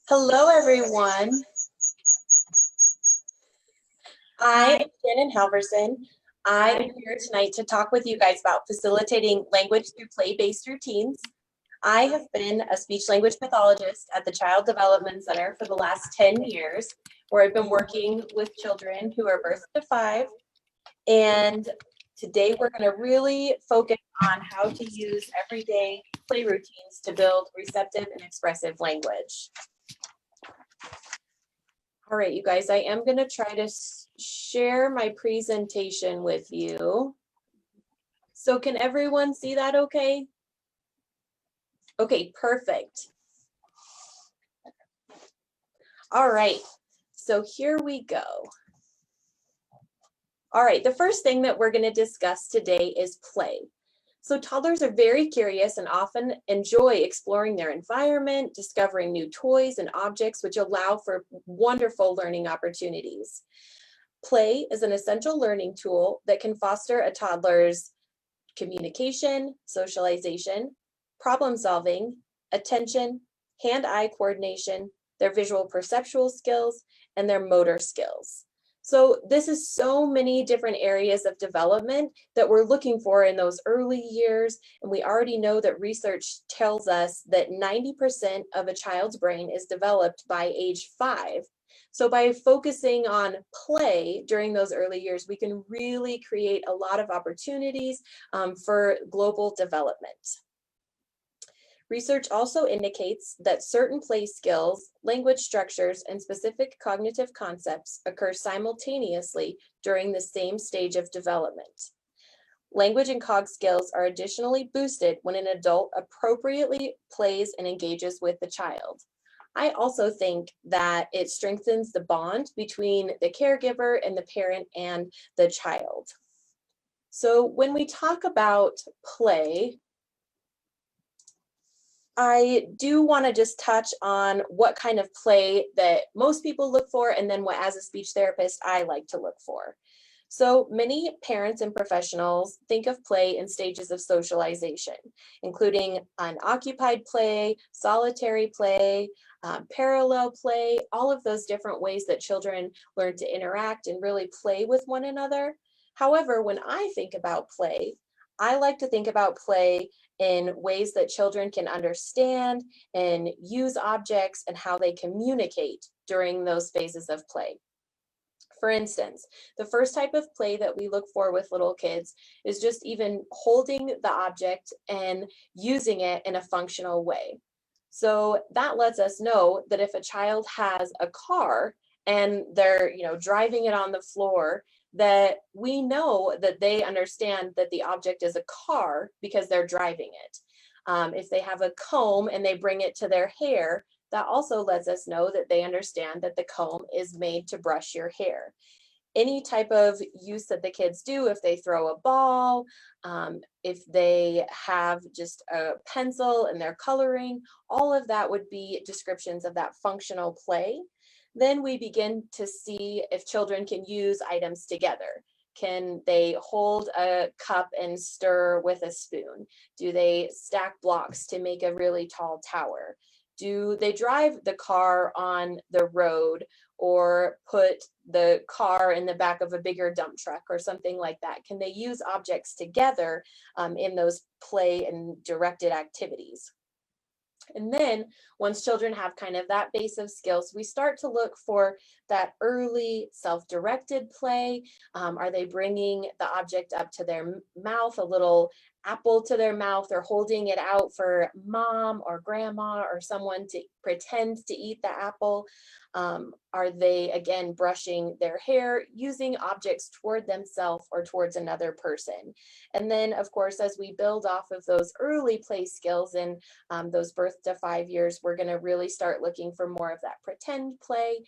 Hello, everyone. I am Shannon Halverson. I am here tonight to talk with you guys about facilitating language through play-based routines. I have been a speech-language pathologist at the Child Development Center for the last 10 years, where I've been working with children who are birth to 5. And today we're going to really focus on how to use everyday play routines to build receptive and expressive language. All right, you guys, I am going to try to share my presentation with you. So can everyone see that okay? Okay, perfect. All right, so here we go. All right, the first thing that we're going to discuss today is play. So toddlers are very curious and often enjoy exploring their environment, discovering new toys and objects, which allow for wonderful learning opportunities. Play is an essential learning tool that can foster a toddler's communication, socialization, problem solving, attention, hand-eye coordination, their visual perceptual skills, and their motor skills. So this is so many different areas of development that we're looking for in those early years. And we already know that research tells us that 90% of a child's brain is developed by age 5. So by focusing on play during those early years, we can really create a lot of opportunities for global development. Research also indicates that certain play skills, language structures, and specific cognitive concepts occur simultaneously during the same stage of development. Language and cog skills are additionally boosted when an adult appropriately plays and engages with the child. I also think that it strengthens the bond between the caregiver and the parent and the child. So when we talk about play, I do want to just touch on what kind of play that most people look for, and then what, as a speech therapist, I like to look for. So many parents and professionals think of play in stages of socialization, including unoccupied play, solitary play, parallel play, all of those different ways that children learn to interact and really play with one another. However, when I think about play, I like to think about play in ways that children can understand and use objects and how they communicate during those phases of play. For instance, the first type of play that we look for with little kids is just even holding the object and using it in a functional way. So that lets us know that if a child has a car and they're, driving it on the floor, that we know that they understand that the object is a car because they're driving it. If they have a comb and they bring it to their hair, that also lets us know that they understand that the comb is made to brush your hair. Any type of use that the kids do, if they throw a ball, if they have just a pencil and they're coloring, all of that would be descriptions of that functional play. Then we begin to see if children can use items together. Can they hold a cup and stir with a spoon? Do they stack blocks to make a really tall tower? Do they drive the car on the road or put the car in the back of a bigger dump truck or something like that? Can they use objects together in those play and directed activities? And then once children have kind of that base of skills, we start to look for that early self-directed play. Are they bringing the object up to their mouth, a little apple to their mouth, or holding it out for mom or grandma or someone to pretend to eat the apple? Are they, again, brushing their hair, using objects toward themselves or towards another person? And then, of course, as we build off of those early play skills and those birth to 5 years, we're going to really start looking for more of that pretend play,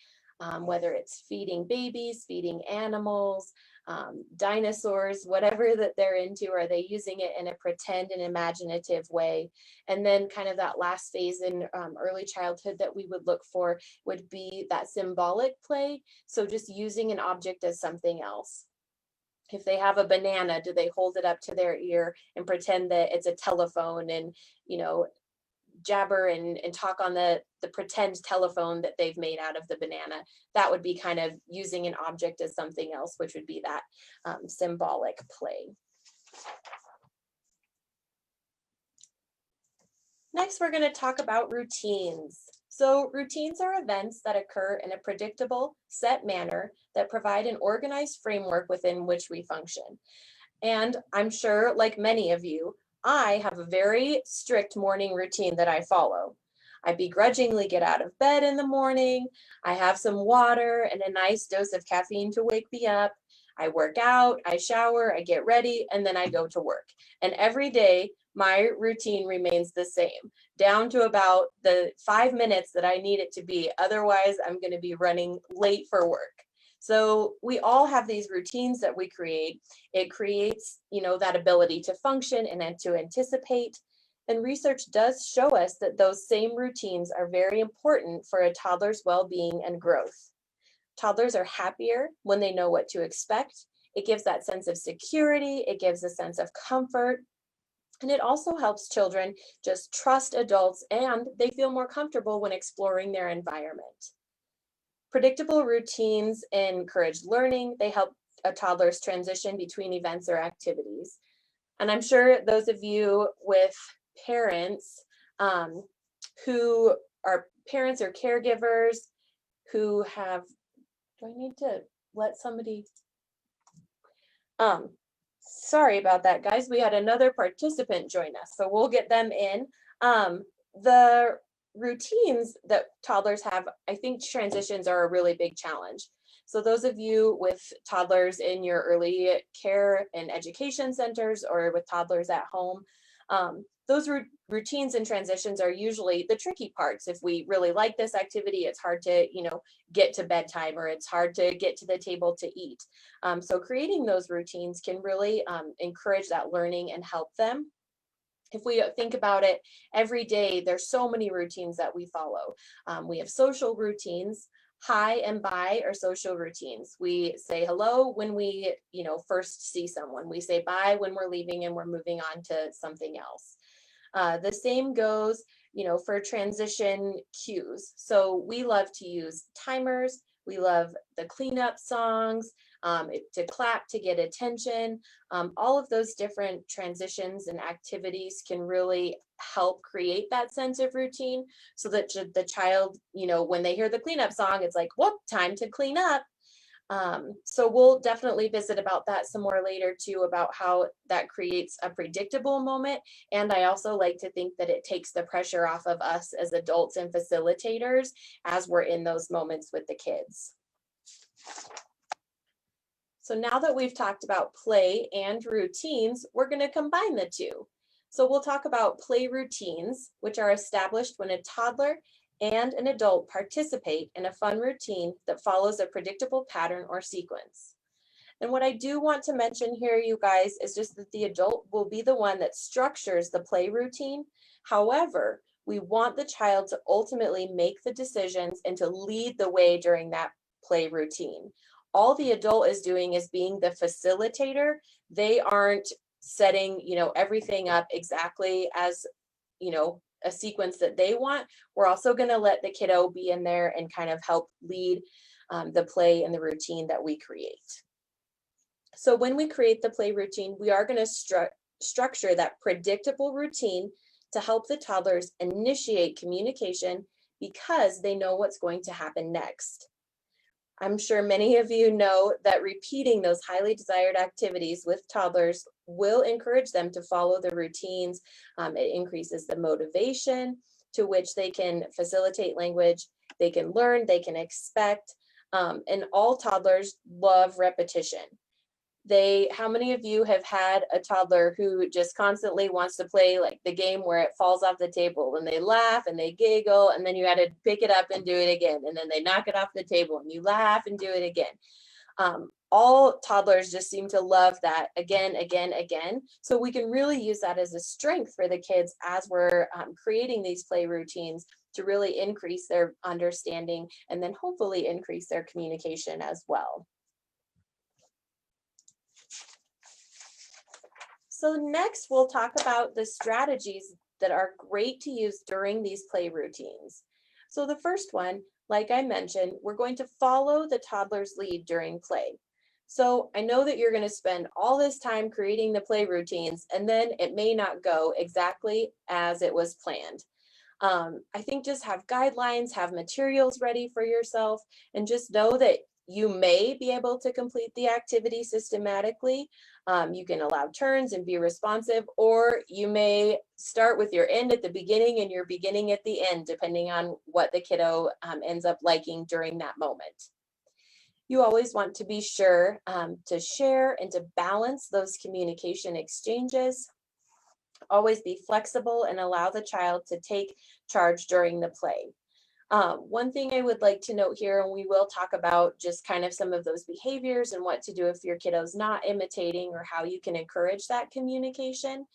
whether it's feeding babies, feeding animals, dinosaurs, whatever that they're into. Are they using it in a pretend and imaginative way? And then kind of that last phase in early childhood that we would look for would be that symbolic play. So just using an object as something else. If they have a banana, do they hold it up to their ear and pretend that it's a telephone and, jabber and talk on the pretend telephone that they've made out of the banana. That would be kind of using an object as something else, which would be that symbolic play. Next, we're going to talk about routines. So routines are events that occur in a predictable, set manner that provide an organized framework within which we function. And I'm sure, like many of you, I have a very strict morning routine that I follow. I begrudgingly get out of bed in the morning. I have some water and a nice dose of caffeine to wake me up. I work out, I shower, I get ready, and then I go to work. And every day, my routine remains the same, down to about the 5 minutes that I need it to be. Otherwise, I'm going to be running late for work. So we all have these routines that we create. It creates, that ability to function and to anticipate. And research does show us that those same routines are very important for a toddler's well-being and growth. Toddlers are happier when they know what to expect. It gives that sense of security. It gives a sense of comfort. And it also helps children just trust adults, and they feel more comfortable when exploring their environment. Predictable routines encourage learning. They help a toddler's transition between events or activities. And I'm sure those of you with parents who are parents or caregivers who have, do I need to let somebody, sorry about that, guys. We had another participant join us, so we'll get them in. The routines that toddlers have, I think transitions are a really big challenge. So those of you with toddlers in your early care and education centers or with toddlers at home, those routines and transitions are usually the tricky parts. If we really like this activity, it's hard to, get to bedtime, or it's hard to get to the table to eat. So creating those routines can really encourage that learning and help them. If we think about it, every day, there's so many routines that we follow. We have social routines. Hi and bye are social routines. We say hello when we, first see someone. We say bye when we're leaving and we're moving on to something else. The same goes, for transition cues. So we love to use timers. We love the cleanup songs, to clap to get attention. All of those different transitions and activities can really help create that sense of routine, so that the child, when they hear the cleanup song, it's like, whoop, time to clean up. So we'll definitely visit about that some more later too, about how that creates a predictable moment. And I also like to think that it takes the pressure off of us as adults and facilitators as we're in those moments with the kids. So now that we've talked about play and routines, we're going to combine the two. So we'll talk about play routines, which are established when a toddler and an adult participate in a fun routine that follows a predictable pattern or sequence. And what I do want to mention here, you guys, is just that the adult will be the one that structures the play routine. However, we want the child to ultimately make the decisions and to lead the way during that play routine. All the adult is doing is being the facilitator. They aren't setting, everything up exactly as, a sequence that they want. We're also going to let the kiddo be in there and kind of help lead the play and the routine that we create. So when we create the play routine, we are going to structure that predictable routine to help the toddlers initiate communication because they know what's going to happen next. I'm sure many of you know that repeating those highly desired activities with toddlers will encourage them to follow the routines. It increases the motivation to which they can facilitate language, they can learn, they can expect, and all toddlers love repetition. How many of you have had a toddler who just constantly wants to play like the game where it falls off the table and they laugh and they giggle and then you had to pick it up and do it again, and then they knock it off the table and you laugh and do it again? All toddlers just seem to love that again. So we can really use that as a strength for the kids as we're creating these play routines to really increase their understanding and then hopefully increase their communication as well. So next we'll talk about the strategies that are great to use during these play routines. So the first one, like I mentioned, we're going to follow the toddler's lead during play. So I know that you're going to spend all this time creating the play routines, and then it may not go exactly as it was planned. I think just have guidelines, have materials ready for yourself, and just know that you may be able to complete the activity systematically. You can allow turns and be responsive, or you may start with your end at the beginning and your beginning at the end, depending on what the kiddo ends up liking during that moment. You always want to be sure to share and to balance those communication exchanges. Always be flexible and allow the child to take charge during the play. One thing I would like to note here, and we will talk about just kind of some of those behaviors and what to do if your kiddo's not imitating or how you can encourage that communication.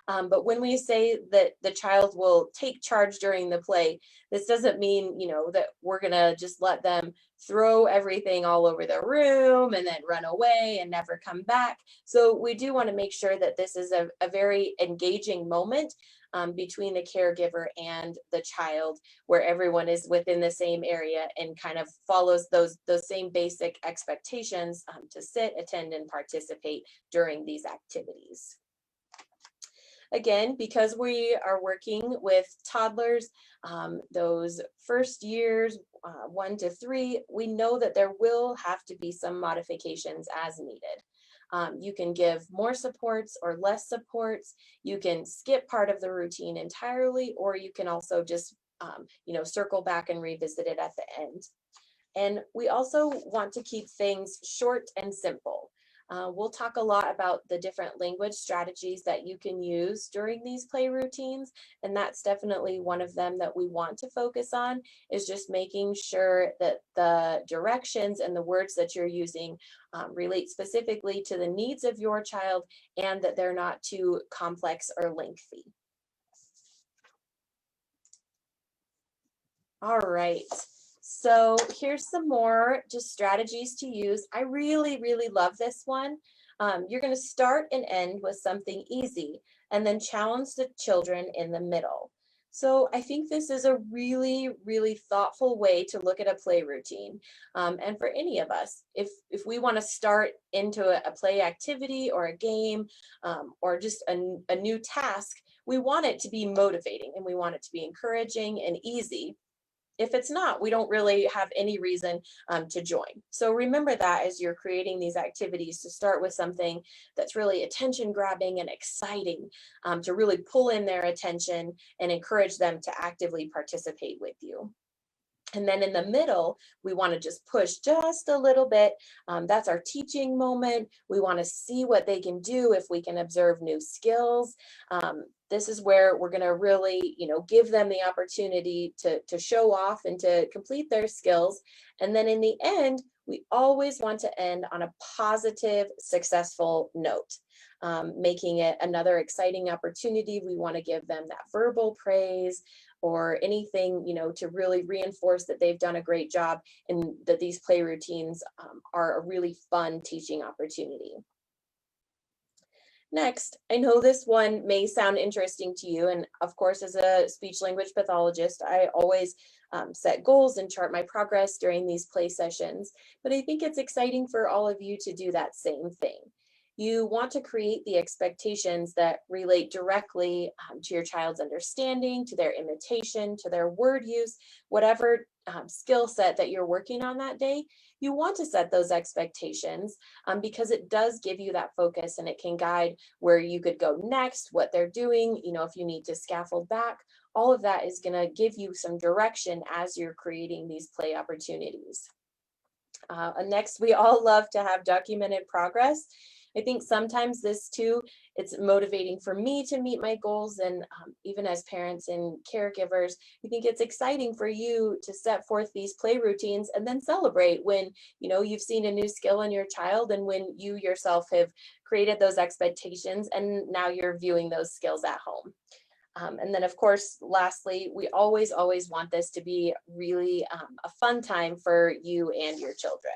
But when we say that the child will take charge during the play, this doesn't mean, that we're gonna just let them throw everything all over the room and then run away and never come back. So we do want to make sure that this is a very engaging moment between the caregiver and the child, where everyone is within the same area and kind of follows those same basic expectations to sit, attend, and participate during these activities. Again, because we are working with toddlers, those first years, 1 to 3, we know that there will have to be some modifications as needed. You can give more supports or less supports. You can skip part of the routine entirely, or you can also just, circle back and revisit it at the end. And we also want to keep things short and simple. We'll talk a lot about the different language strategies that you can use during these play routines, and that's definitely one of them that we want to focus on, is just making sure that the directions and the words that you're using relate specifically to the needs of your child and that they're not too complex or lengthy. All right. So here's some more just strategies to use. I really, really love this one. You're going to start and end with something easy and then challenge the children in the middle. So I think this is a really, really thoughtful way to look at a play routine. And for any of us, if we want to start into a play activity or a game or just a new task, we want it to be motivating and we want it to be encouraging and easy. If it's not, we don't really have any reason to join. So remember that as you're creating these activities, to start with something that's really attention grabbing and exciting, to really pull in their attention and encourage them to actively participate with you. And then in the middle, we want to just push just a little bit. That's our teaching moment. We want to see what they can do if we can observe new skills. This is where we're going to really, give them the opportunity to show off and to complete their skills. And then in the end, we always want to end on a positive, successful note, making it another exciting opportunity. We want to give them that verbal praise or anything, to really reinforce that they've done a great job and that these play routines are a really fun teaching opportunity. Next, I know this one may sound interesting to you, and of course, as a speech language pathologist, I always set goals and chart my progress during these play sessions, but I think it's exciting for all of you to do that same thing. You want to create the expectations that relate directly to your child's understanding, to their imitation, to their word use, whatever skill set that you're working on that day. You want to set those expectations because it does give you that focus and it can guide where you could go next, what they're doing, if you need to scaffold back. All of that is going to give you some direction as you're creating these play opportunities. Next, we all love to have documented progress. I think sometimes this too, it's motivating for me to meet my goals, and even as parents and caregivers, I think it's exciting for you to set forth these play routines and then celebrate when you've seen a new skill in your child and when you yourself have created those expectations and now you're viewing those skills at home. And then, of course, lastly, we always want this to be really a fun time for you and your children.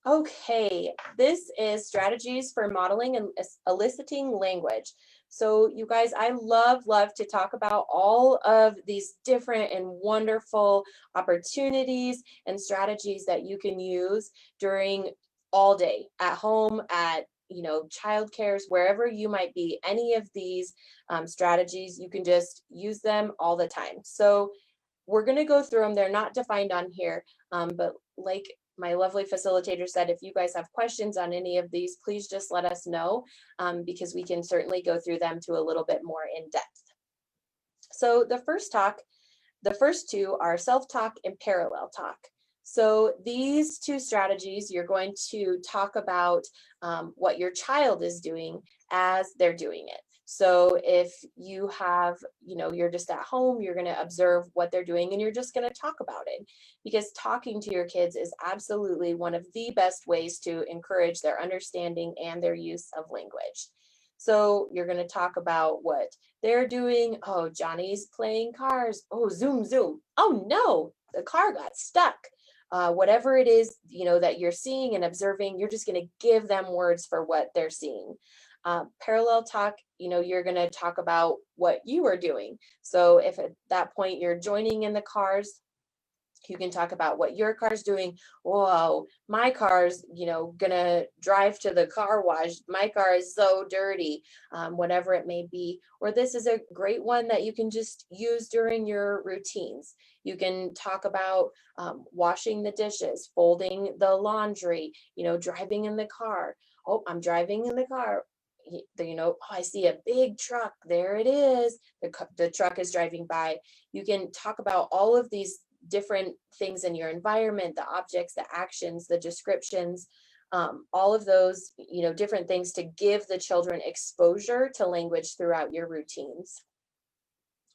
Okay, this is strategies for modeling and eliciting language. So you guys, I love to talk about all of these different and wonderful opportunities and strategies that you can use during all day at home, at child cares, wherever you might be. Any of these strategies, you can just use them all the time. So we're going to go through them. They're not defined on here, but like my lovely facilitator said, if you guys have questions on any of these, please just let us know, because we can certainly go through them to a little bit more in depth. So the first two are self-talk and parallel talk. So these two strategies, you're going to talk about what your child is doing as they're doing it. So if you have, you're just at home, you're going to observe what they're doing and you're just going to talk about it, because talking to your kids is absolutely one of the best ways to encourage their understanding and their use of language. So you're going to talk about what they're doing. Oh, Johnny's playing cars. Oh, zoom, zoom. Oh no, the car got stuck. Whatever it is, that you're seeing and observing, you're just going to give them words for what they're seeing. Parallel talk, you're going to talk about what you are doing. So if at that point you're joining in the cars, you can talk about what your car's doing. Whoa, my car's, gonna drive to the car wash. My car is so dirty, whatever it may be. Or this is a great one that you can just use during your routines. You can talk about washing the dishes, folding the laundry, driving in the car. Oh, I'm driving in the car. Oh, I see a big truck. There it is. The truck is driving by. You can talk about all of these different things in your environment, the objects, the actions, the descriptions, all of those, different things to give the children exposure to language throughout your routines.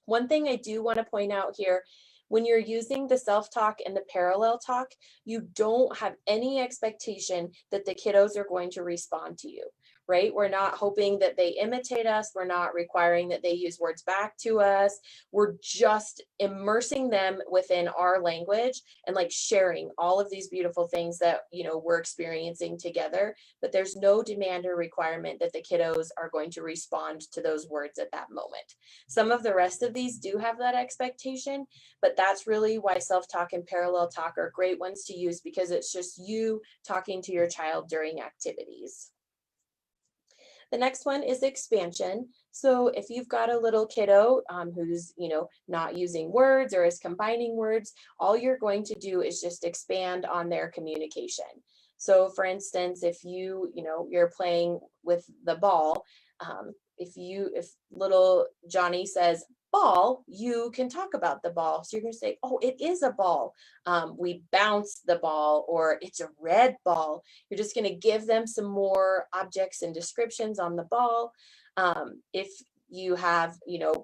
One thing I do want to point out here, when you're using the self-talk and the parallel talk, you don't have any expectation that the kiddos are going to respond to you, right? We're not hoping that they imitate us. We're not requiring that they use words back to us. We're just immersing them within our language and like sharing all of these beautiful things that, we're experiencing together. But there's no demand or requirement that the kiddos are going to respond to those words at that moment. Some of the rest of these do have that expectation, but that's really why self-talk and parallel talk are great ones to use, because it's just you talking to your child during activities. The next one is expansion. So if you've got a little kiddo who's, not using words or is combining words, all you're going to do is just expand on their communication. So for instance, if you're playing with the ball, if little Johnny says ball, you can talk about the ball. So you're going to say, oh, it is a ball. We bounce the ball, or it's a red ball. You're just going to give them some more objects and descriptions on the ball. If you have,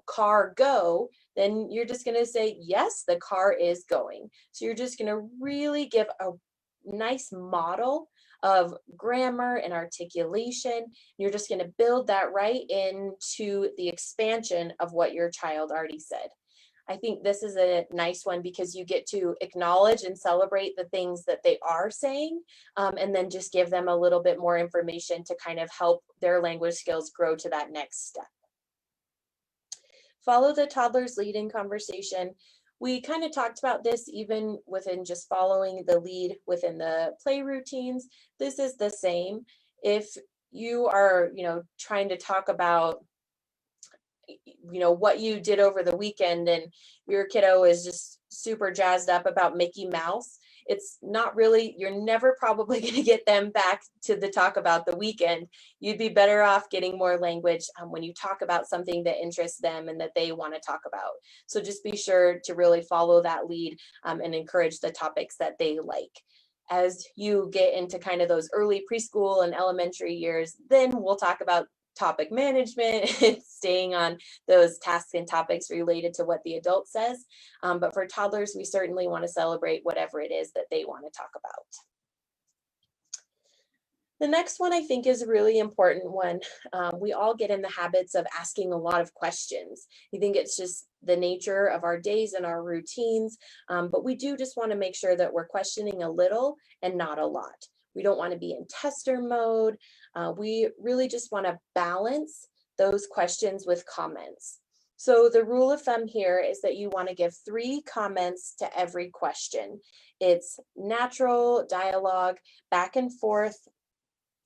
car go, then you're just going to say, yes, the car is going. So you're just going to really give a nice model of grammar and articulation. You're just going to build that right into the expansion of what your child already said. I think this is a nice one because you get to acknowledge and celebrate the things that they are saying, and then just give them a little bit more information to kind of help their language skills grow to that next step. Follow the toddler's lead in conversation. We kind of talked about this even within just following the lead within the play routines. This is the same. If you are, trying to talk about, what you did over the weekend and your kiddo is just super jazzed up about Mickey Mouse, it's not really, you're never probably going to get them back to the talk about the weekend. You'd be better off getting more language when you talk about something that interests them and that they want to talk about. So just be sure to really follow that lead and encourage the topics that they like. As you get into kind of those early preschool and elementary years, then we'll talk about topic management, staying on those tasks and topics related to what the adult says. But for toddlers, we certainly want to celebrate whatever it is that they want to talk about. The next one I think is a really important one. We all get in the habits of asking a lot of questions. I think it's just the nature of our days and our routines, but we do just want to make sure that we're questioning a little and not a lot. We don't want to be in tester mode. We really just want to balance those questions with comments. So the rule of thumb here is that you want to give 3 comments to every question. It's natural dialogue, back and forth.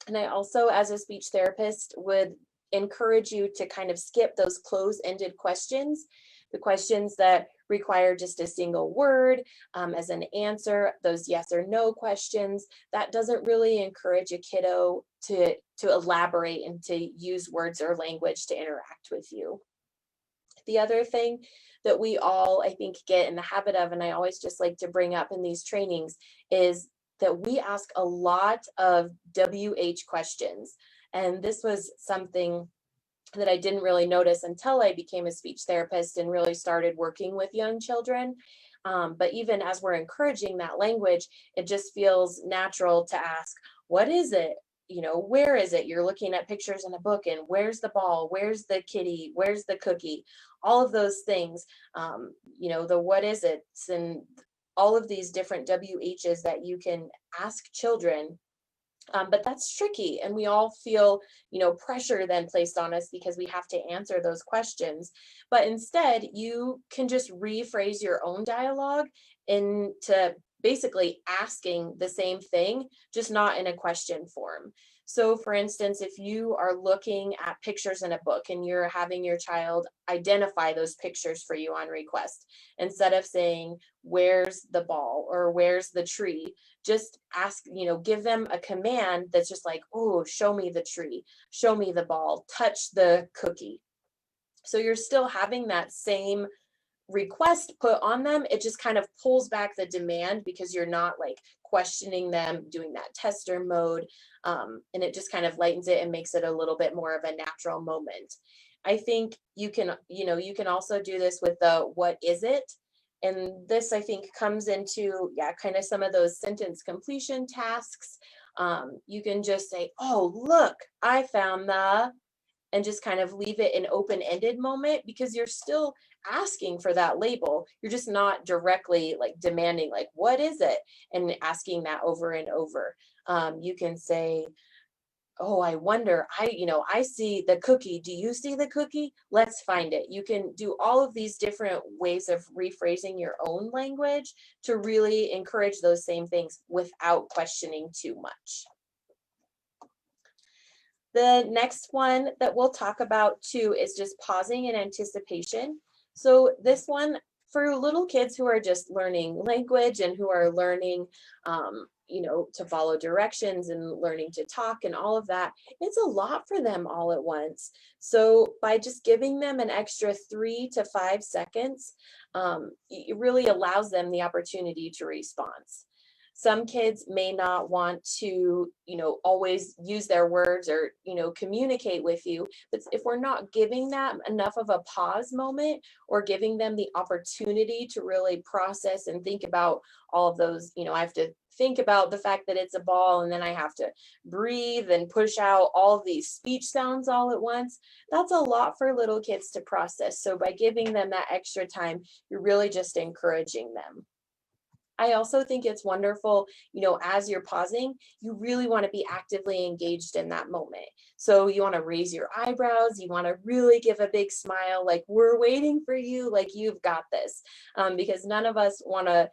And I also, as a speech therapist, would encourage you to kind of skip those close-ended questions, the questions that require just a single word as an answer, those yes or no questions. That doesn't really encourage a kiddo to elaborate and to use words or language to interact with you. The other thing that we all, I think, get in the habit of, and I always just like to bring up in these trainings, is that we ask a lot of WH questions. And this was something that I didn't really notice until I became a speech therapist and really started working with young children. But even as we're encouraging that language, it just feels natural to ask, what is it? You know, where is it? You're looking at pictures in a book, and where's the ball? Where's the kitty? Where's the cookie? All of those things, you know, the what is it? And all of these different WHs that you can ask children. But that's tricky, and we all feel, you know, pressure then placed on us because we have to answer those questions. But instead, you can just rephrase your own dialogue into basically asking the same thing, just not in a question form. So for instance, if you are looking at pictures in a book and you're having your child identify those pictures for you on request, instead of saying, where's the ball or where's the tree, just ask, you know, give them a command that's just like, oh, show me the tree, show me the ball, touch the cookie. So you're still having that same request put on them. It just kind of pulls back the demand because you're not like questioning them, doing that tester mode. And it just kind of lightens it and makes it a little bit more of a natural moment. I think you can, you know, you can also do this with the what is it? And this, I think, comes into, kind of some of those sentence completion tasks. You can just say, oh, look, I found the, and just kind of leave it an open-ended moment, because you're still asking for that label. You're just not directly like demanding, like, what is it? And asking that over and over. You can say, oh, I wonder, I see the cookie. Do you see the cookie? Let's find it. You can do all of these different ways of rephrasing your own language to really encourage those same things without questioning too much. The next one that we'll talk about too is just pausing in anticipation. So this one, for little kids who are just learning language and who are learning, to follow directions and learning to talk and all of that, it's a lot for them all at once. So by just giving them an extra 3 to 5 seconds, it really allows them the opportunity to respond. Some kids may not want to, always use their words or, communicate with you. But if we're not giving them enough of a pause moment or giving them the opportunity to really process and think about all of those, I have to think about the fact that it's a ball, and then I have to breathe and push out all of these speech sounds all at once. That's a lot for little kids to process. So by giving them that extra time, you're really just encouraging them. I also think it's wonderful, as you're pausing, you really want to be actively engaged in that moment. So you want to raise your eyebrows, you want to really give a big smile, like, we're waiting for you, like, you've got this. Because none of us want to,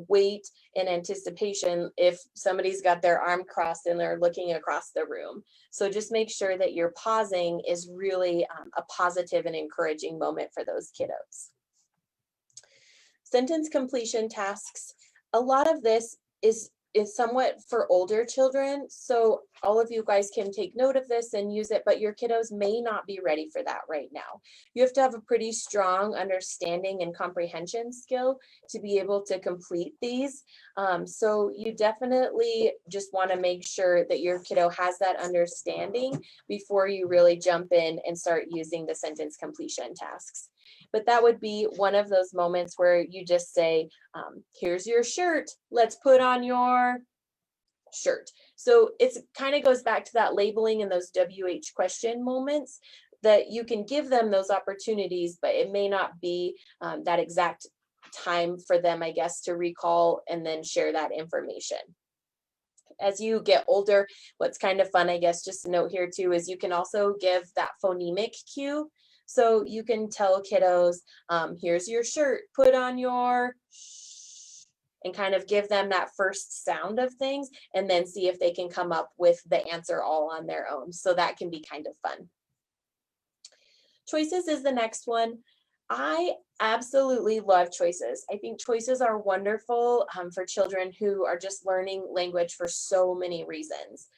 wait in anticipation if somebody's got their arm crossed and they're looking across the room. So just make sure that your pausing is really a positive and encouraging moment for those kiddos. Sentence completion tasks. A lot of this is somewhat for older children. So all of you guys can take note of this and use it, but your kiddos may not be ready for that right now. You have to have a pretty strong understanding and comprehension skill to be able to complete these. So you definitely just want to make sure that your kiddo has that understanding before you really jump in and start using the sentence completion tasks. But that would be one of those moments where you just say, here's your shirt, let's put on your shirt. So it's kind of goes back to that labeling and those WH question moments, that you can give them those opportunities, but it may not be that exact time for them, I guess, to recall and then share that information. As you get older, what's kind of fun, I guess, just a note here too, is you can also give that phonemic cue. So you can tell kiddos, here's your shirt, put on your shh, and kind of give them that first sound of things, and then see if they can come up with the answer all on their own. So that can be kind of fun. Choices is the next one. I absolutely love choices. I think choices are wonderful for children who are just learning language for so many reasons.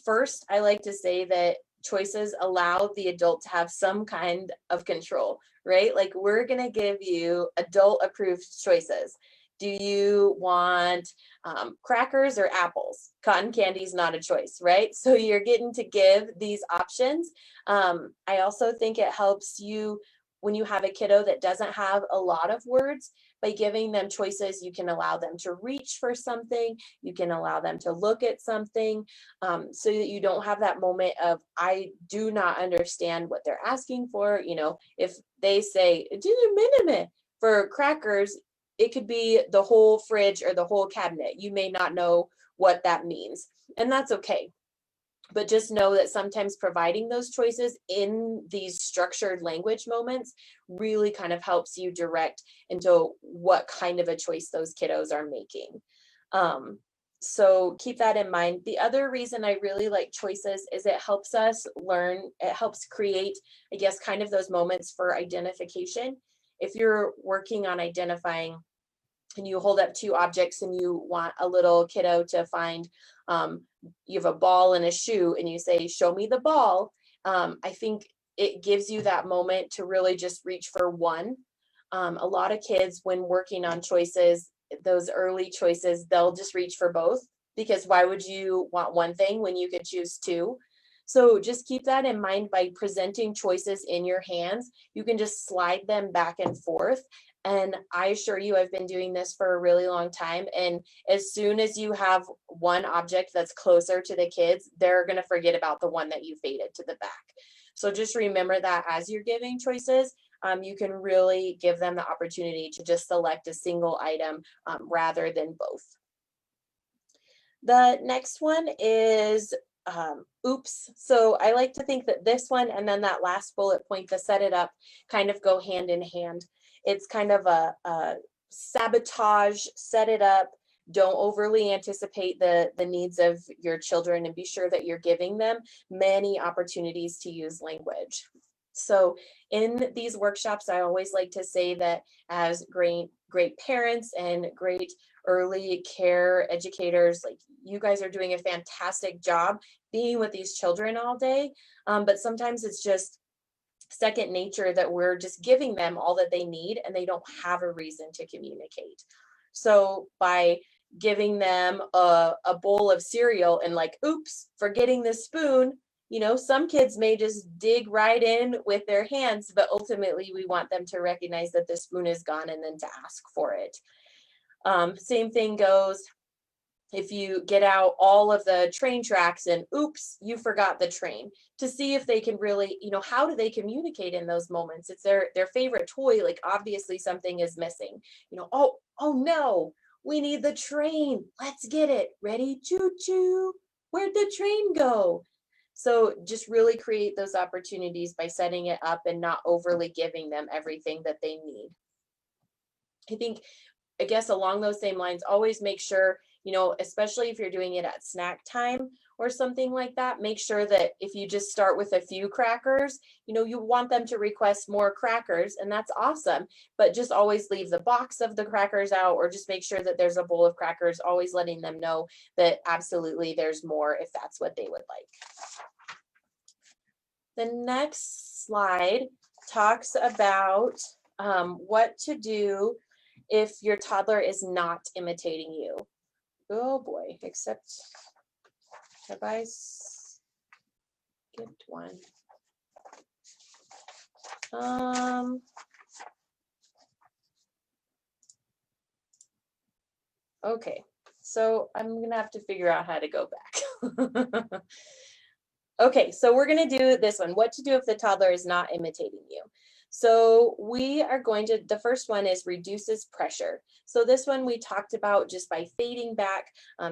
First, I like to say that choices allow the adult to have some kind of control, right? Like, we're going to give you adult approved choices. Do you want crackers or apples? Cotton candy is not a choice, right? So you're getting to give these options. I also think it helps you when you have a kiddo that doesn't have a lot of words. By giving them choices, you can allow them to reach for something, you can allow them to look at something, so that you don't have that moment of, I do not understand what they're asking for. You know, if they say for crackers, it could be the whole fridge or the whole cabinet. You may not know what that means, and that's okay. But just know that sometimes providing those choices in these structured language moments really kind of helps you direct into what kind of a choice those kiddos are making. So keep that in mind. The other reason I really like choices is it helps us learn, it helps create, I guess, kind of those moments for identification. If you're working on identifying and you hold up two objects and you want a little kiddo to find, you have a ball and a shoe, and you say, show me the ball. I think it gives you that moment to really just reach for one. A lot of kids, when working on choices, those early choices, they'll just reach for both, because why would you want one thing when you could choose two? So just keep that in mind. By presenting choices in your hands, you can just slide them back and forth. And I assure you, I've been doing this for a really long time. And as soon as you have one object that's closer to the kids, they're going to forget about the one that you faded to the back. So just remember that as you're giving choices, you can really give them the opportunity to just select a single item rather than both. The next one is oops. So I like to think that this one and then that last bullet point, the set it up, kind of go hand in hand. It's kind of a sabotage, set it up. Don't overly anticipate the needs of your children, and be sure that you're giving them many opportunities to use language. So in these workshops, I always like to say that as great parents and great early care educators, like, you guys are doing a fantastic job being with these children all day. But sometimes it's just second nature that we're just giving them all that they need and they don't have a reason to communicate. So by giving them a bowl of cereal and like, oops, forgetting the spoon, you know, some kids may just dig right in with their hands, but ultimately we want them to recognize that the spoon is gone and then to ask for it. Same thing goes if you get out all of the train tracks and oops, you forgot the train, to see if they can really, you know, how do they communicate in those moments? It's their favorite toy. Like, obviously something is missing, you know, oh no, we need the train. Let's get it. Ready, choo choo. Where'd the train go? So just really create those opportunities by setting it up and not overly giving them everything that they need. I guess along those same lines, always make sure, you know, especially if you're doing it at snack time or something like that, make sure that if you just start with a few crackers, you know, you want them to request more crackers, and that's awesome. But just always leave the box of the crackers out, or just make sure that there's a bowl of crackers, always letting them know that absolutely there's more if that's what they would like. The next slide talks about what to do if your toddler is not imitating you. Oh boy, except have I skipped one? Okay, so I'm gonna have to figure out how to go back. Okay, so we're gonna do this one, what to do if the toddler is not imitating you. So we are going to, the first one is reduces pressure. So this one we talked about just by fading back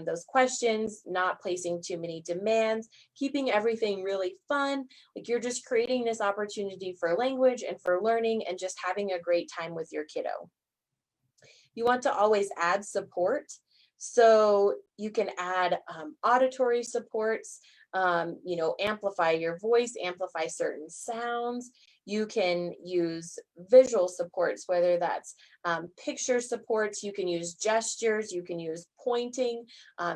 those questions, not placing too many demands, keeping everything really fun. Like you're just creating this opportunity for language and for learning and just having a great time with your kiddo. You want to always add support. So you can add auditory supports, amplify your voice, amplify certain sounds. You can use visual supports, whether that's picture supports, you can use gestures, you can use pointing,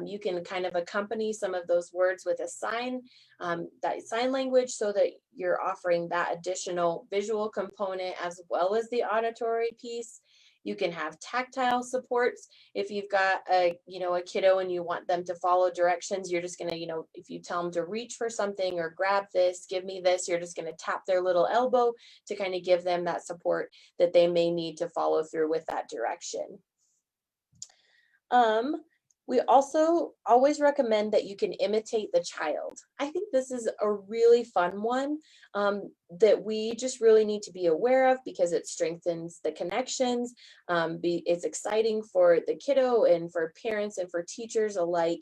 you can kind of accompany some of those words with a sign, that sign language, so that you're offering that additional visual component as well as the auditory piece. You can have tactile supports. If you've got a kiddo and you want them to follow directions, you're just gonna, if you tell them to reach for something or grab this, give me this, you're just gonna tap their little elbow to kind of give them that support that they may need to follow through with that direction. We also always recommend that you can imitate the child. I think this is a really fun one that we just really need to be aware of because it strengthens the connections. It's exciting for the kiddo and for parents and for teachers alike.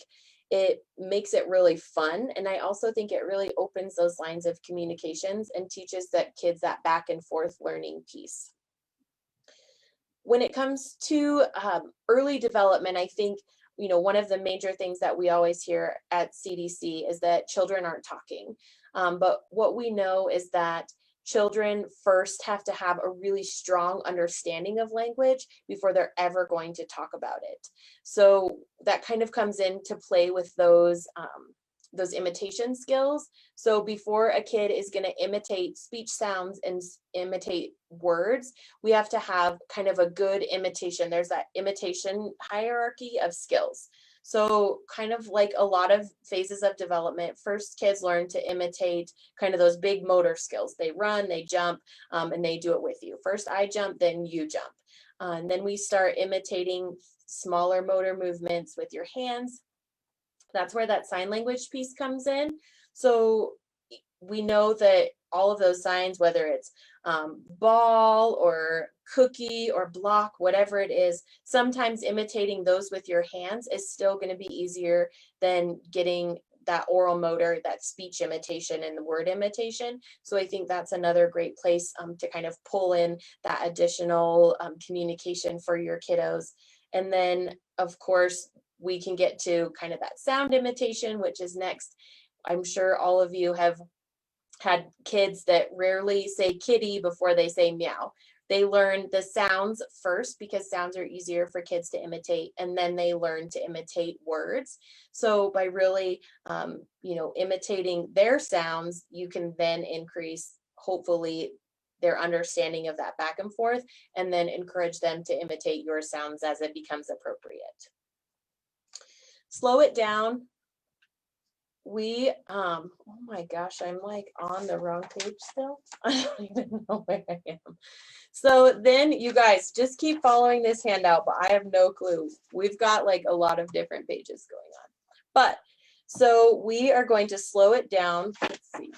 It makes it really fun. And I also think it really opens those lines of communications and teaches that kids that back and forth learning piece. When it comes to early development, I think one of the major things that we always hear at CDC is that children aren't talking. But what we know is that children first have to have a really strong understanding of language before they're ever going to talk about it. So that kind of comes into play with those imitation skills. So before a kid is going to imitate speech sounds and imitate words, we have to have kind of a good imitation. There's that imitation hierarchy of skills. So kind of like a lot of phases of development, first kids learn to imitate kind of those big motor skills. They run, they jump, and they do it with you. First I jump, then you jump. And then we start imitating smaller motor movements with your hands. That's where that sign language piece comes in. So we know that all of those signs, whether it's ball or cookie or block, whatever it is, sometimes imitating those with your hands is still going to be easier than getting that oral motor, that speech imitation and the word imitation. So I think that's another great place to kind of pull in that additional communication for your kiddos. And then, of course, we can get to kind of that sound imitation, which is next. I'm sure all of you have had kids that rarely say kitty before they say meow. They learn the sounds first because sounds are easier for kids to imitate, and then they learn to imitate words. So by really, imitating their sounds, you can then increase, hopefully, their understanding of that back and forth, and then encourage them to imitate your sounds as it becomes appropriate. Slow it down. Oh my gosh, I'm like on the wrong page still. I don't even know where I am. So then you guys just keep following this handout, but I have no clue. We've got like a lot of different pages going on. But so we are going to slow it down. Let's see.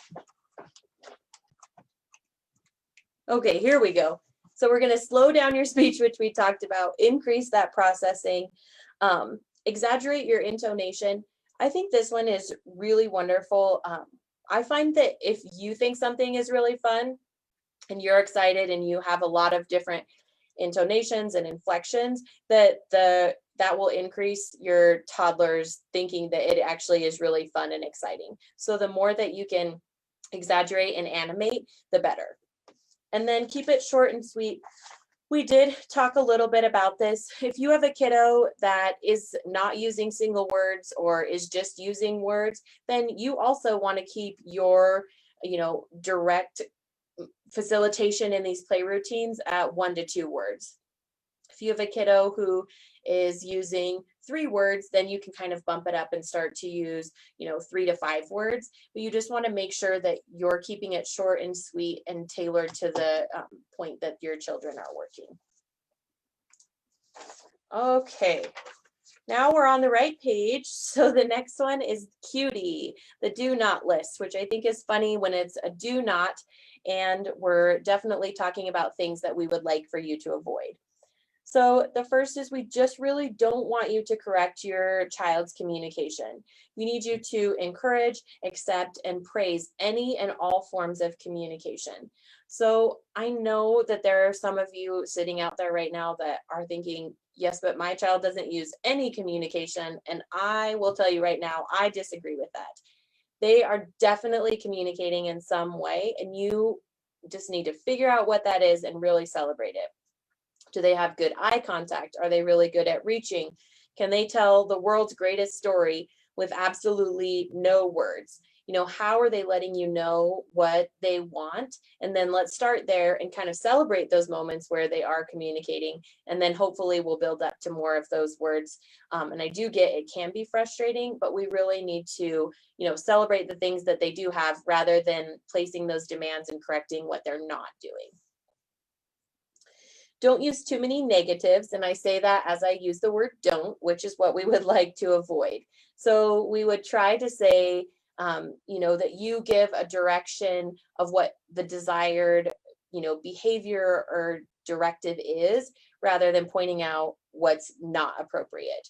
Okay, here we go. So we're going to slow down your speech, which we talked about, increase that processing, exaggerate your intonation. I think this one is really wonderful. I find that if you think something is really fun and you're excited and you have a lot of different intonations and inflections, that will increase your toddlers thinking that it actually is really fun and exciting. So the more that you can exaggerate and animate, the better. And then keep it short and sweet. We did talk a little bit about this. If you have a kiddo that is not using single words or is just using words, then you also want to keep your, direct facilitation in these play routines at 1 to 2 words. If you have a kiddo who is using 3 words, then you can kind of bump it up and start to use, 3 to 5 words. But you just want to make sure that you're keeping it short and sweet and tailored to the point that your children are working. Okay, Now we're on the right page. So the next one is cutie, the do not list, which I think is funny when it's a do not, and we're definitely talking about things that we would like for you to avoid. So the first is we just really don't want you to correct your child's communication. We need you to encourage, accept, and praise any and all forms of communication. So I know that there are some of you sitting out there right now that are thinking, yes, but my child doesn't use any communication. And I will tell you right now, I disagree with that. They are definitely communicating in some way, and you just need to figure out what that is and really celebrate it. Do they have good eye contact? Are they really good at reaching? Can they tell the world's greatest story with absolutely no words? How are they letting you know what they want? And then let's start there and kind of celebrate those moments where they are communicating. And then hopefully we'll build up to more of those words. And I do get it can be frustrating, but we really need to, celebrate the things that they do have rather than placing those demands and correcting what they're not doing. Don't use too many negatives, and I say that as I use the word don't, which is what we would like to avoid. So we would try to say, that you give a direction of what the desired, behavior or directive is, rather than pointing out what's not appropriate.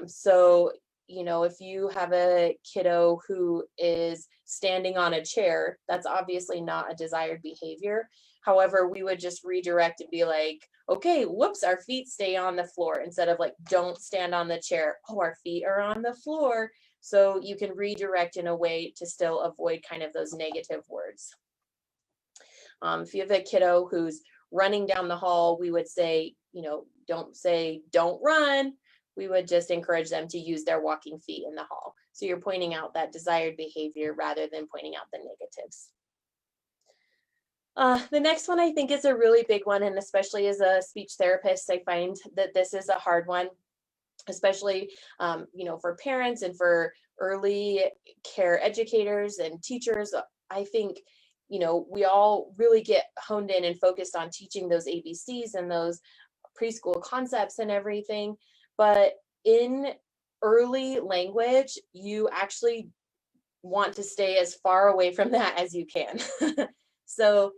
So, if you have a kiddo who is standing on a chair, that's obviously not a desired behavior. However, we would just redirect and be like, okay, whoops, our feet stay on the floor, instead of like, don't stand on the chair. Oh, our feet are on the floor. So you can redirect in a way to still avoid kind of those negative words. If you have a kiddo who's running down the hall, we would say, don't say, don't run. We would just encourage them to use their walking feet in the hall. So you're pointing out that desired behavior rather than pointing out the negatives. The next one I think is a really big one, and especially as a speech therapist, I find that this is a hard one, especially for parents and for early care educators and teachers. I think we all really get honed in and focused on teaching those ABCs and those preschool concepts and everything, but in early language, you actually want to stay as far away from that as you can. So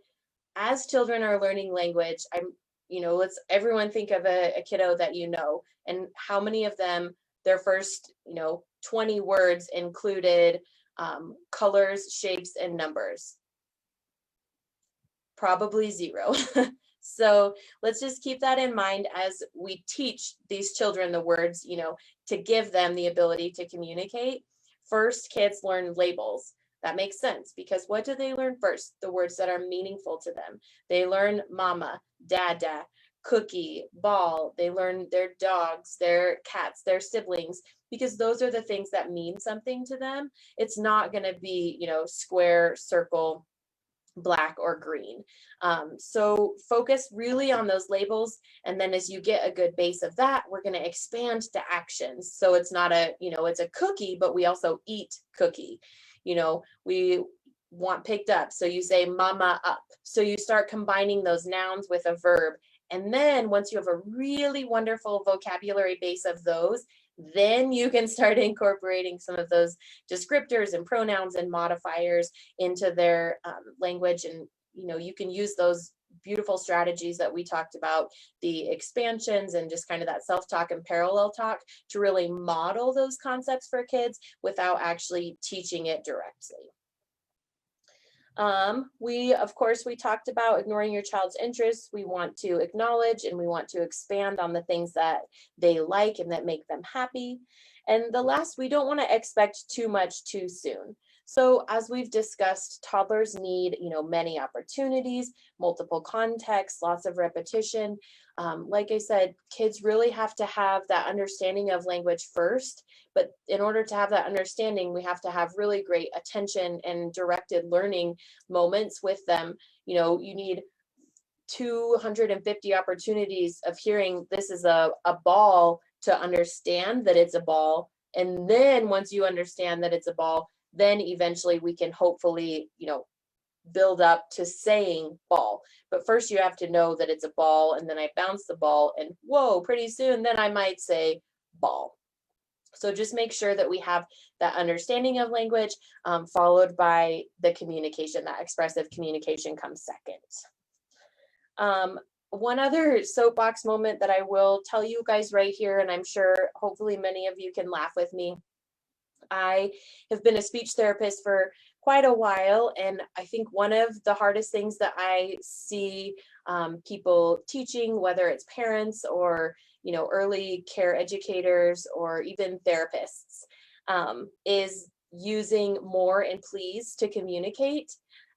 as children are learning language, let's everyone think of a kiddo that and how many of them, their first, 20 words included colors, shapes, and numbers. Probably zero. So let's just keep that in mind as we teach these children the words, to give them the ability to communicate. First, kids learn labels. That makes sense, because what do they learn first? The words that are meaningful to them. They learn mama, dada, cookie, ball. They learn their dogs, their cats, their siblings, because those are the things that mean something to them. It's not going to be, square, circle, black, or green. So focus really on those labels. And then as you get a good base of that, we're going to expand to actions. So it's not it's a cookie, but we also eat cookie. We want picked up. So you say mama up. So you start combining those nouns with a verb. And then once you have a really wonderful vocabulary base of those, then you can start incorporating some of those descriptors and pronouns and modifiers into their language. And, you can use those beautiful strategies that we talked about, the expansions and just kind of that self-talk and parallel talk, to really model those concepts for kids without actually teaching it directly. We talked about ignoring your child's interests. We want to acknowledge and we want to expand on the things that they like and that make them happy. And the last, we don't want to expect too much too soon. So as we've discussed, toddlers need, many opportunities, multiple contexts, lots of repetition. Like I said, kids really have to have that understanding of language first, but in order to have that understanding, we have to have really great attention and directed learning moments with them. You need 250 opportunities of hearing this is a ball to understand that it's a ball. And then once you understand that it's a ball, then eventually we can hopefully, build up to saying ball. But first you have to know that it's a ball, and then I bounce the ball, and whoa, pretty soon then I might say ball. So just make sure that we have that understanding of language, followed by the communication. That expressive communication comes second. One other soapbox moment that I will tell you guys right here, and I'm sure hopefully many of you can laugh with me. I have been a speech therapist for quite a while, and I think one of the hardest things that I see people teaching, whether it's parents or early care educators or even therapists, is using more and please to communicate.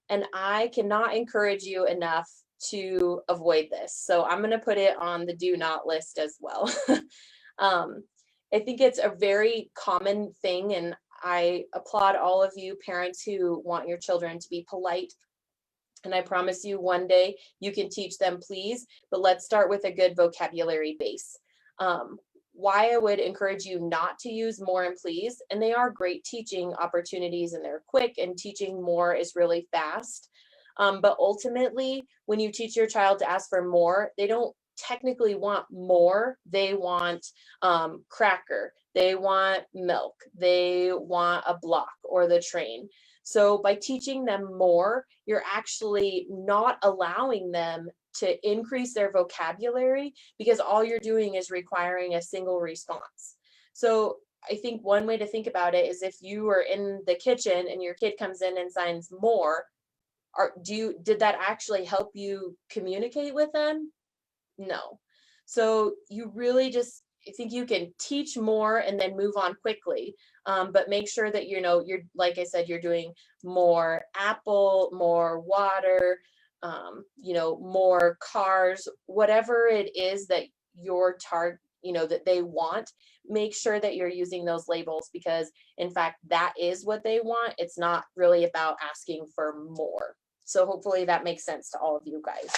And I cannot encourage you enough to avoid this. So I'm going to put it on the do not list as well. um, I think it's a very common thing, and I applaud all of you parents who want your children to be polite. And I promise you one day you can teach them please, but let's start with a good vocabulary base. Why I would encourage you not to use more and please, and they are great teaching opportunities and they're quick, and teaching more is really fast. But ultimately, when you teach your child to ask for more, they don't technically want more. They want cracker, they want milk, they want a block or the train. So by teaching them more, you're actually not allowing them to increase their vocabulary, because all you're doing is requiring a single response. So I think one way to think about it is, if you are in the kitchen and your kid comes in and signs more, did that actually help you communicate with them? No. So you really just, I think you can teach more and then move on quickly. But make sure that, you're, like I said, you're doing more apple, more water, more cars, whatever it is that your target, that they want. Make sure that you're using those labels, because in fact, that is what they want. It's not really about asking for more. So hopefully that makes sense to all of you guys.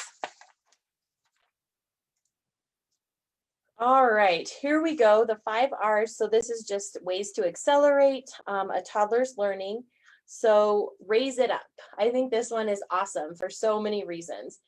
All right, here we go, the 5 R's. So this is just ways to accelerate a toddler's learning. So raise it up. I think this one is awesome for so many reasons.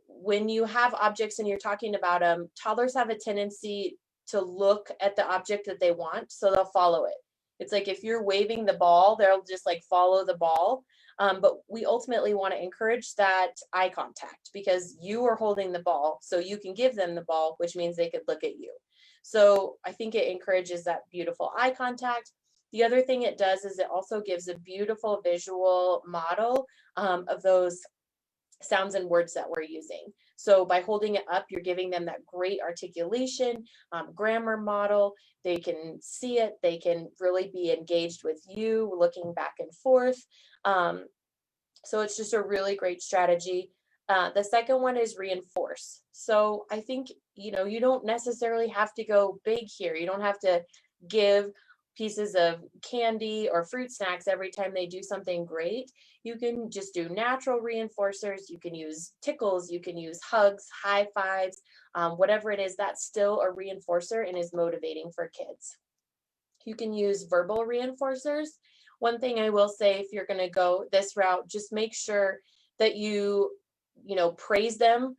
When you have objects and you're talking about them, toddlers have a tendency to look at the object that they want, so they'll follow it. It's like if you're waving the ball, they'll just like follow the ball. But we ultimately want to encourage that eye contact, because you are holding the ball, so you can give them the ball, which means they could look at you. So I think it encourages that beautiful eye contact. The other thing it does is it also gives a beautiful visual model of those sounds and words that we're using. So by holding it up, you're giving them that great articulation, grammar model. They can see it. They can really be engaged with you, looking back and forth. So it's just a really great strategy. The second one is reinforce. So I think, you don't necessarily have to go big here. You don't have to give pieces of candy or fruit snacks every time they do something great. You can just do natural reinforcers. You can use tickles, you can use hugs, high fives, whatever it is, that's still a reinforcer and is motivating for kids. You can use verbal reinforcers. One thing I will say, if you're going to go this route, just make sure that you praise them,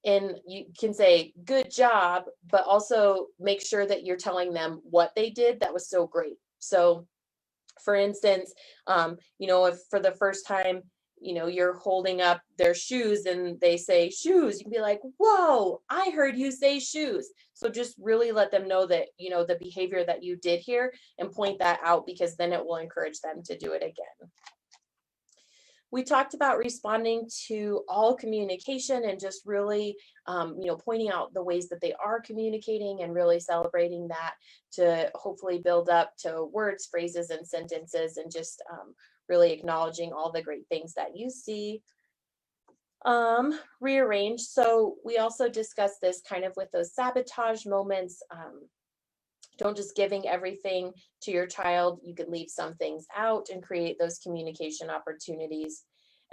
and you can say good job, but also make sure that you're telling them what they did that was so great. So for instance, if for the first time, you're holding up their shoes and they say shoes, you can be like, whoa, I heard you say shoes. So just really let them know that, the behavior that you did here, and point that out, because then it will encourage them to do it again. We talked about responding to all communication, and just really, pointing out the ways that they are communicating, and really celebrating that, to hopefully build up to words, phrases, and sentences, and just really acknowledging all the great things that you see. Rearrange. So we also discussed this kind of with those sabotage moments. Don't just giving everything to your child. You can leave some things out and create those communication opportunities.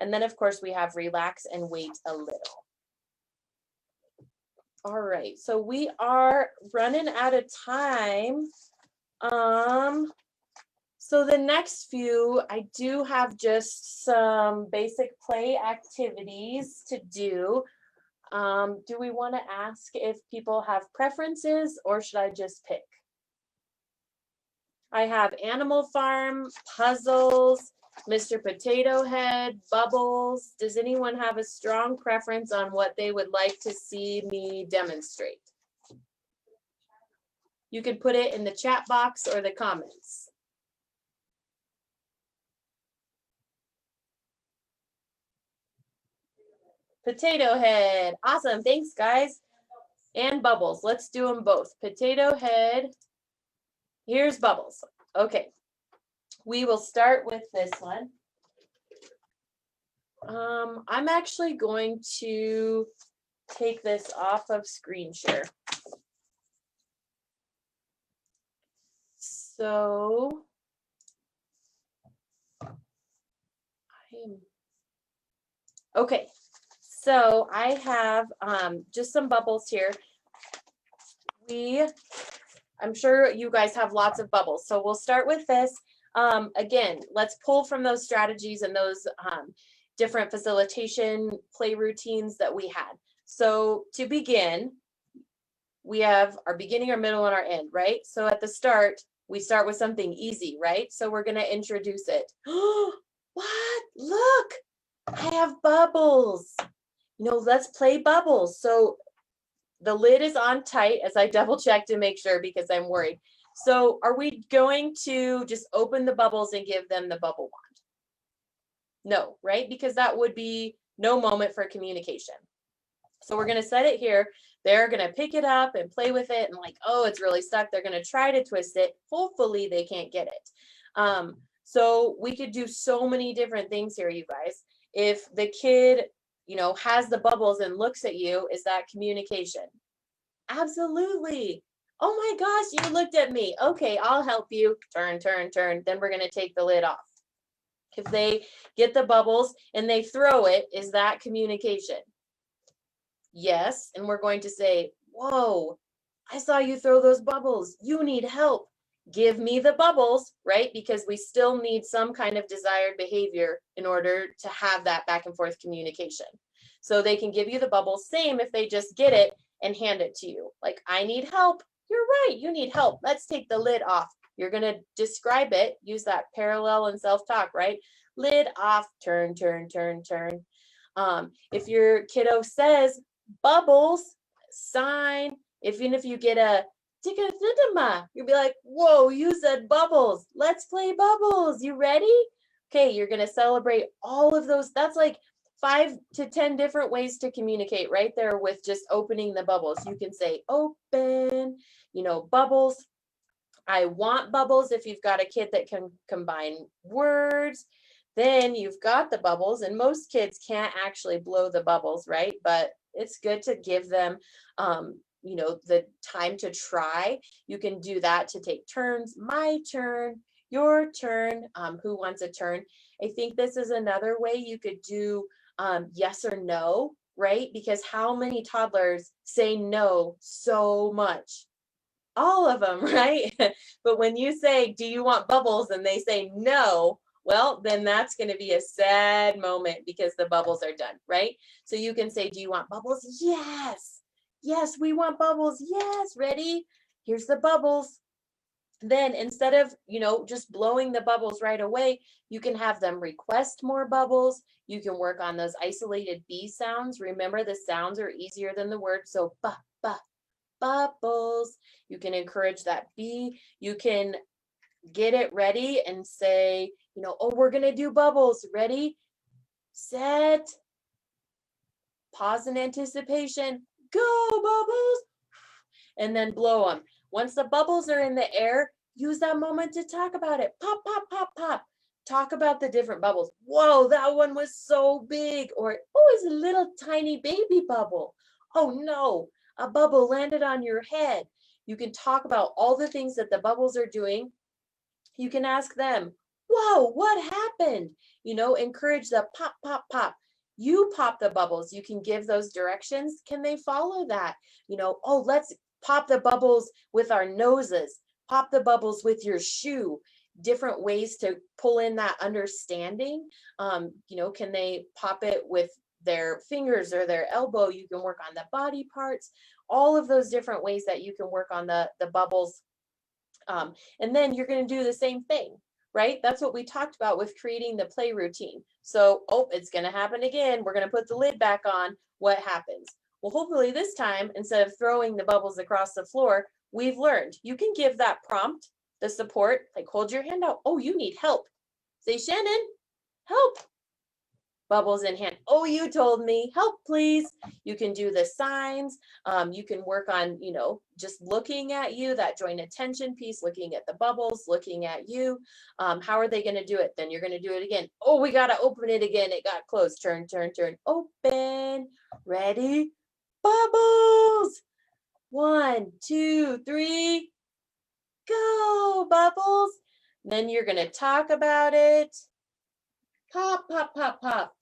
And then, of course, we have relax and wait a little. All right, so we are running out of time. So the next few, I do have just some basic play activities to do. Do we want to ask if people have preferences, or should I just pick? I have Animal Farm, puzzles, Mr. Potato Head, bubbles. Does anyone have a strong preference on what they would like to see me demonstrate? You can put it in the chat box or the comments. Potato Head. Awesome. Thanks, guys. And bubbles. Let's do them both. Potato Head. Here's bubbles. Okay. We will start with this one. I'm actually going to take this off of screen share. So okay. So I have just some bubbles here. I'm sure you guys have lots of bubbles. So we'll start with this. Again, let's pull from those strategies and those different facilitation play routines that we had. So to begin, we have our beginning, our middle, and our end, right? So at the start, we start with something easy, right? So we're going to introduce it. What? Look, I have bubbles. Let's play bubbles. So the lid is on tight as I double check to make sure because I'm worried. So are we going to just open the bubbles and give them the bubble wand? No, right? Because that would be no moment for communication. So we're going to set it here. They're going to pick it up and play with it and like, oh, it's really stuck. They're going to try to twist it. Hopefully they can't get it. So we could do so many different things here, you guys. If the kid, has the bubbles and looks at you, is that communication? Absolutely. Oh my gosh, you looked at me. Okay, I'll help you. Turn, turn, turn. Then we're going to take the lid off. If they get the bubbles and they throw it, is that communication? Yes. And we're going to say, whoa, I saw you throw those bubbles. You need help. Give me the bubbles, right? Because we still need some kind of desired behavior in order to have that back and forth communication. So they can give you the bubbles, same if they just get it and hand it to you. Like, I need help. You're right, you need help. Let's take the lid off. You're going to describe it, use that parallel and self-talk, right? Lid off, turn, turn, turn, turn. If your kiddo says bubbles, sign. Even if you get a you'll be like, whoa, you said bubbles. Let's play bubbles. You ready? Okay, you're going to celebrate all of those. That's like 5 to 10 different ways to communicate right there with just opening the bubbles. You can say open, bubbles. I want bubbles if you've got a kid that can combine words. Then you've got the bubbles, and most kids can't actually blow the bubbles, right? But it's good to give them the time to try. You can do that to take turns. My turn, your turn, who wants a turn? I think this is another way you could do yes or no, right? Because how many toddlers say no so much? All of them, right? But when you say, do you want bubbles? And they say no, well, then that's going to be a sad moment because the bubbles are done, right? So you can say, do you want bubbles? Yes. Yes, we want bubbles. Yes, ready? Here's the bubbles. Then instead of, just blowing the bubbles right away, you can have them request more bubbles. You can work on those isolated B sounds. Remember, the sounds are easier than the words. So ba, ba, bubbles. You can encourage that B. You can get it ready and say, oh, we're going to do bubbles. Ready, set, pause in anticipation. Go, bubbles, and then blow them. Once the bubbles are in the air, use that moment to talk about it. Pop, pop, pop, pop. Talk about the different bubbles. Whoa, that one was so big. Or, oh, it's a little tiny baby bubble. Oh no, a bubble landed on your head. You can talk about all the things that the bubbles are doing. You can ask them, whoa, what happened? Encourage the pop, pop, pop. You pop the bubbles. You can give those directions. Can they follow that? Oh, let's pop the bubbles with our noses. Pop the bubbles with your shoe. Different ways to pull in that understanding. Can they pop it with their fingers or their elbow? You can work on the body parts. All of those different ways that you can work on the bubbles And then you're going to do the same thing, right? That's what we talked about with creating the play routine. So, oh, it's going to happen again. We're going to put the lid back on. What happens? Well, hopefully this time, instead of throwing the bubbles across the floor, we've learned you can give that prompt, the support, like hold your hand out. Oh, you need help. Say, Shannon, help. Bubbles in hand. Oh, you told me, help, please. You can do the signs. You can work on, just looking at you, that joint attention piece, looking at the bubbles, looking at you. How are they going to do it? Then you're going to do it again. Oh, we got to open it again. It got closed. Turn, turn, turn. Open. Ready? Bubbles. 1, 2, 3. Go, Bubbles. Then you're going to talk about it. Pop, pop, pop, pop.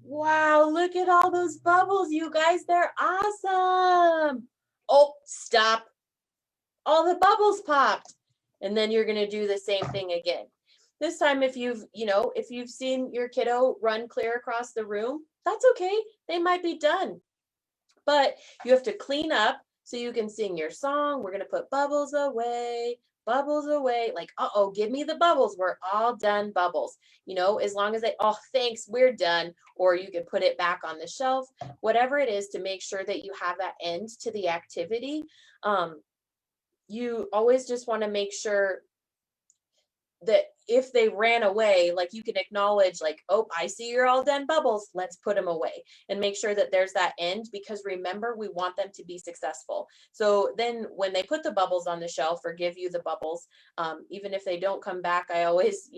Wow, look at all those bubbles, you guys. They're awesome. Oh, stop. All the bubbles popped. And then you're going to do the same thing again. This time, if you've seen your kiddo run clear across the room, that's okay. They might be done. But you have to clean up so you can sing your song. We're going to put bubbles away. Bubbles away, like, uh-oh, give me the bubbles. We're all done bubbles. As long as oh, thanks, we're done. Or you can put it back on the shelf, whatever it is, to make sure that you have that end to the activity. You always just want to make sure that if they ran away, like you can acknowledge, like, oh, I see you're all done bubbles. Let's put them away and make sure that there's that end, because remember, we want them to be successful. So then when they put the bubbles on the shelf or give you the bubbles, even if they don't come back, I always,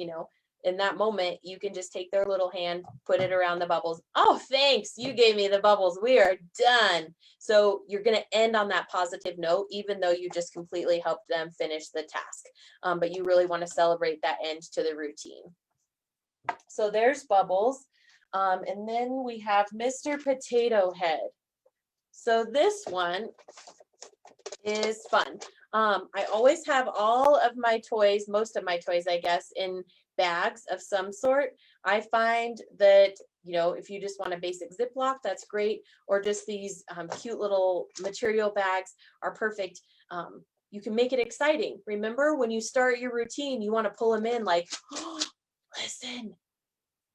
in that moment, you can just take their little hand, put it around the bubbles. Oh, thanks. You gave me the bubbles. We are done. So you're going to end on that positive note, even though you just completely helped them finish the task. But you really want to celebrate that end to the routine. So there's bubbles. And then we have Mr. Potato Head. So this one is fun. I always have all of my toys, most of my toys, I guess, in bags of some sort. I find that, if you just want a basic Ziploc, that's great. Or just these cute little material bags are perfect. You can make it exciting. Remember, when you start your routine, you want to pull them in like, oh, listen,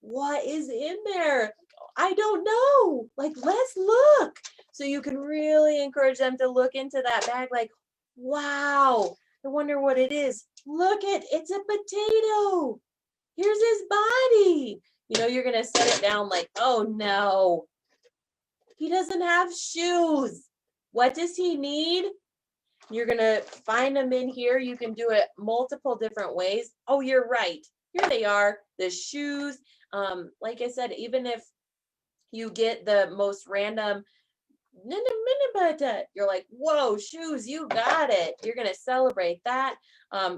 what is in there? I don't know. Like, let's look. So you can really encourage them to look into that bag like, wow, I wonder what it is. Look it's a potato. Here's his body. You're going to set it down like, oh no, he doesn't have shoes. What does he need? You're going to find them in here. You can do it multiple different ways. Oh, you're right. Here they are, the shoes. Like I said, even if you get the most random, you're like, whoa, shoes, you got it. You're going to celebrate that.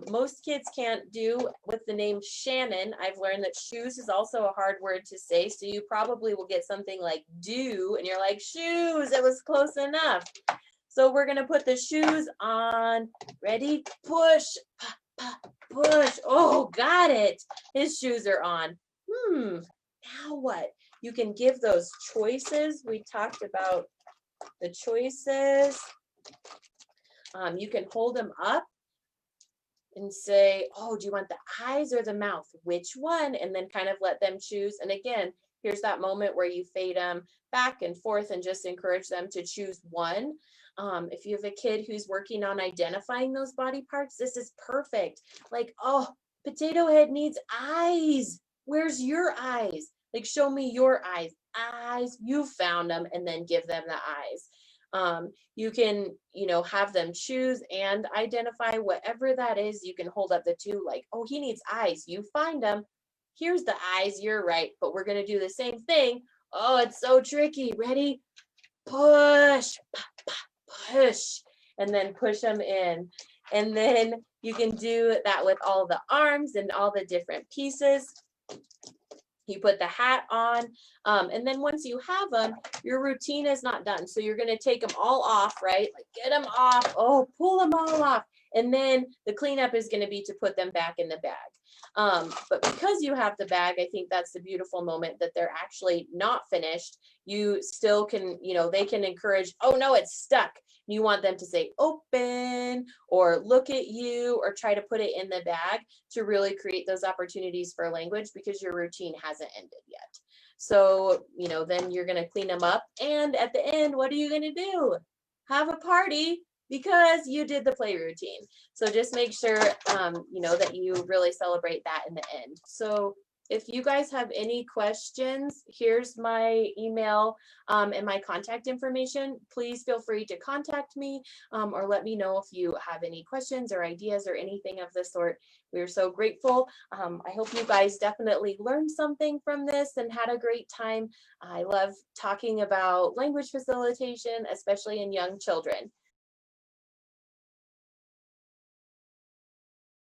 Most kids can't do with the name Shannon. I've learned that shoes is also a hard word to say. So you probably will get something like do, and you're like, shoes, it was close enough. So we're going to put the shoes on. Ready? Push, push. Oh, got it. His shoes are on. Now what? You can give those choices. We talked about the choices. You can hold them up and say, oh, do you want the eyes or the mouth? Which one? And then kind of let them choose. And again, here's that moment where you fade them back and forth and just encourage them to choose one. If you have a kid who's working on identifying those body parts, this is perfect. Like, oh, Potato Head needs eyes. Where's your eyes? Like, show me your eyes. Eyes, you found them, and then give them the eyes. You can, have them choose and identify whatever that is. You can hold up the two like, oh, he needs eyes. You find them. Here's the eyes. You're right. But we're going to do the same thing. Oh, it's so tricky. Ready? Push, push, and then push them in. And then you can do that with all the arms and all the different pieces. You put the hat on, and then once you have them, your routine is not done. So you're going to take them all off, right? Like, get them off. Oh, pull them all off. And then the cleanup is going to be to put them back in the bag. But because you have the bag, I think that's the beautiful moment that they're actually not finished. You still can, they can encourage, oh no, it's stuck. You want them to say open or look at you or try to put it in the bag to really create those opportunities for language because your routine hasn't ended yet. So, then you're going to clean them up. And at the end, what are you going to do? Have a party because you did the play routine. So just make sure, that you really celebrate that in the end. So if you guys have any questions, here's my email and my contact information. Please feel free to contact me or let me know if you have any questions or ideas or anything of the sort. We're so grateful. I hope you guys definitely learned something from this and had a great time. I love talking about language facilitation, especially in young children.